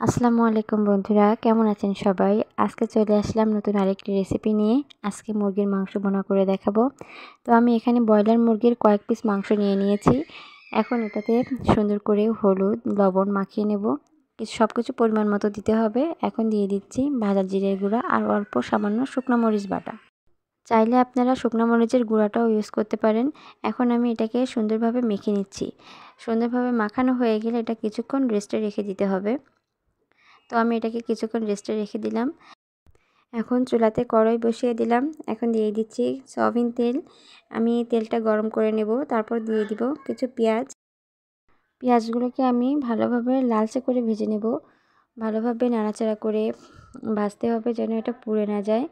আসসালামু আলাইকুম বন্ধুরা, কেমন আছেন সবাই? আজকে চলে আসলাম নতুন আরেকটি রেসিপি নিয়ে। আজকে মুরগির মাংস ভুনা করে দেখাবো। তো আমি এখানে ব্রয়লার মুরগির কয়েক পিস মাংস নিয়ে নিয়েছি। এখন এটাতে সুন্দর করে হলুদ লবণ মাখিয়ে নেব। সব কিছু পরিমাণ মতো দিতে হবে। এখন দিয়ে দিচ্ছি ভাজা জিরের গুঁড়া আর অল্প সামান্য শুকনো মরিচ বাটা। চাইলে আপনারা শুকনো মরিচের গুঁড়াটাও ইউজ করতে পারেন। এখন আমি এটাকে সুন্দরভাবে মেখে নিচ্ছি। সুন্দরভাবে মাখানো হয়ে গেলে এটা কিছুক্ষণ রেস্টে রেখে দিতে হবে। তো আমি এটাকে কিছুক্ষণ রেস্টে রেখে দিলাম। এখন চুলাতে কড়াই বসিয়ে দিলাম। এখন দিয়ে দিচ্ছি সয়াবিন তেল। আমি তেলটা গরম করে নেব। তারপর দিয়ে দিব কিছু পেঁয়াজ। পেঁয়াজগুলোকে আমি ভালোভাবে লালচে করে ভেজে নেব। ভালোভাবে নাড়াচাড়া করে ভাজতে হবে যেন এটা পুড়ে না যায়।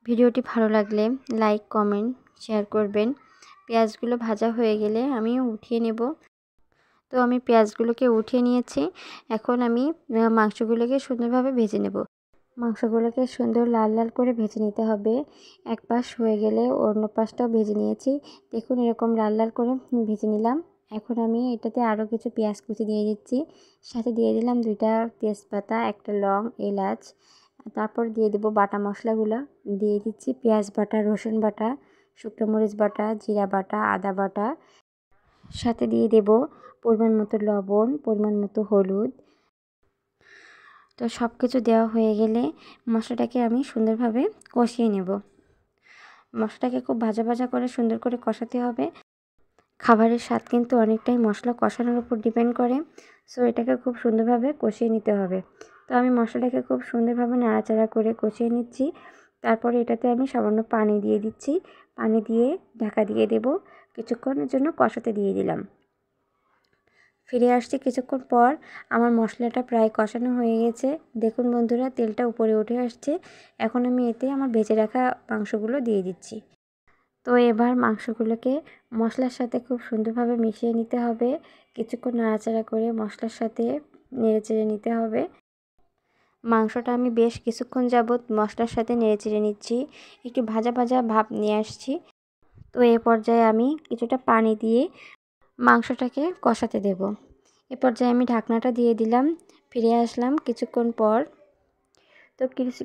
ভিডিওটি ভালো লাগলে লাইক কমেন্ট শেয়ার করবেন। পেঁয়াজগুলো ভাজা হয়ে গেলে আমি উঠিয়ে নেব। তো আমি পেঁয়াজগুলোকে উঠিয়ে নিয়েছি। এখন আমি মাংসগুলোকে সুন্দরভাবে ভেজে নেব। মাংসগুলোকে সুন্দর লাল লাল করে ভেজে নিতে হবে। এক পাশ হয়ে গেলে অন্য পাশটাও ভেজে নিয়েছি। দেখুন এরকম লাল লাল করে ভেজে নিলাম। এখন আমি এটাতে আরও কিছু পেঁয়াজ কুচি দিয়ে দিচ্ছি। সাথে দিয়ে দিলাম 2টা তেজপাতা, একটা লং, এলাচ। তারপর দিয়ে দেবো বাটা মশলাগুলো। দিয়ে দিচ্ছি পেঁয়াজ বাটা, রসুন বাটা, শুকনো মরিচ বাটা, জিরা বাটা, আদা বাটা। সাথে দিয়ে দেব পরিমাণ মতো লবণ, পরিমাণ মতো হলুদ। তো সব কিছু দেওয়া হয়ে গেলে মশলাটাকে আমি সুন্দরভাবে কষিয়ে নেব। মশলাটাকে খুব ভাজা ভাজা করে সুন্দর করে কষাতে হবে। খাবারের স্বাদ কিন্তু অনেকটাই মশলা কষানোর উপর ডিপেন্ড করে। সো এটাকে খুব সুন্দরভাবে কষিয়ে নিতে হবে। তো আমি মশলাটাকে খুব সুন্দরভাবে নাড়াচাড়া করে কষিয়ে নিচ্ছি। তারপরে এটাতে আমি সামান্য পানি দিয়ে দিচ্ছি। পানি দিয়ে ঢাকা দিয়ে দেব। কিছুক্ষণের জন্য কষাতে দিয়ে দিলাম। ফিরে আসছি কিছুক্ষণ পর। আমার মশলাটা প্রায় কষানো হয়ে গেছে। দেখুন বন্ধুরা তেলটা উপরে উঠে আসছে। এখন আমি এতে আমার ভেজে রাখা মাংসগুলো দিয়ে দিচ্ছি। তো এবার মাংসগুলোকে মশলার সাথে খুব সুন্দরভাবে মিশিয়ে নিতে হবে। কিছুক্ষণ নাড়াচাড়া করে মশলার সাথে নেড়েচেড়ে নিতে হবে। মাংসটা আমি বেশ কিছুক্ষণ যাবৎ মশলার সাথে নেড়েচেড়ে নিচ্ছি। একটু ভাজা ভাজা ভাব নিয়ে আসছি। তো এ পর্যায়ে আমি কিছুটা পানি দিয়ে মাংসটাকে কষাতে দেব। এ পর্যায়ে আমি ঢাকনাটা দিয়ে দিলাম। ফিরে আসলাম কিছুক্ষণ পর। তো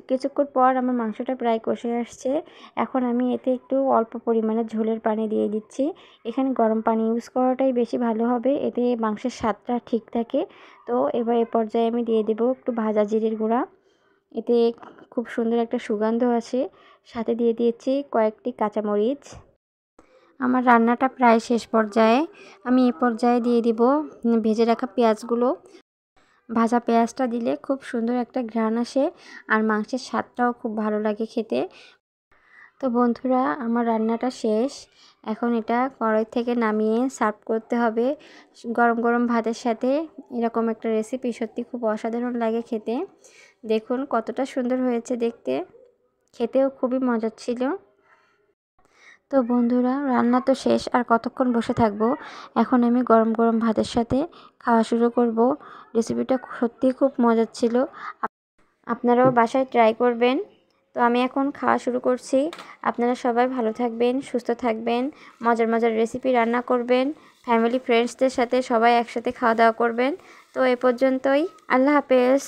কিছুক্ষণ পর আমার মাংসটা প্রায় কষে আসছে। এখন আমি এতে একটু অল্প পরিমাণে ঝোলের পানি দিয়ে দিচ্ছি। এখানে গরম পানি ইউজ করাটাই বেশি ভালো হবে, এতে মাংসের স্বাদটা ঠিক থাকে। তো এবার এ পর্যায়ে আমি দিয়ে দেব একটু ভাজা জিরের গুঁড়া। এতে খুব সুন্দর একটা সুগন্ধ আসে। সাথে দিয়ে দিয়েছি কয়েকটি কাঁচামরিচ। আমার রান্নাটা প্রায় শেষ পর্যায়ে। আমি এ পর্যায়ে দিয়ে দিব ভেজে রাখা পেঁয়াজগুলো। ভাজা পেঁয়াজটা দিলে খুব সুন্দর একটা ঘ্রাণ আসে আর মাংসের স্বাদটাও খুব ভালো লাগে খেতে। তো বন্ধুরা আমার রান্নাটা শেষ। এখন এটা কড়াই থেকে নামিয়ে সার্ভ করতে হবে গরম গরম ভাতের সাথে। এরকম একটা রেসিপি সত্যি খুব অসাধারণ লাগে খেতে। দেখুন কতটা সুন্দর হয়েছে দেখতে, খেতেও খুবই মজার ছিল। তো বন্ধুরা রান্না তো শেষ, আর কতক্ষণ বসে থাকবো। এখন আমি গরম গরম ভাতের সাথে খাওয়া শুরু করব। রেসিপিটা সত্যিই খুব মজার ছিল। আপনারাও বাসায় ট্রাই করবেন। তো আমি এখন খাওয়া শুরু করছি। আপনারা সবাই ভালো থাকবেন, সুস্থ থাকবেন, মজার মজার রেসিপি রান্না করবেন, ফ্যামিলি ফ্রেন্ডসদের সাথে সবাই একসাথে খাওয়া দাওয়া করবেন। তো এ পর্যন্তই, আল্লাহ হাফেজ।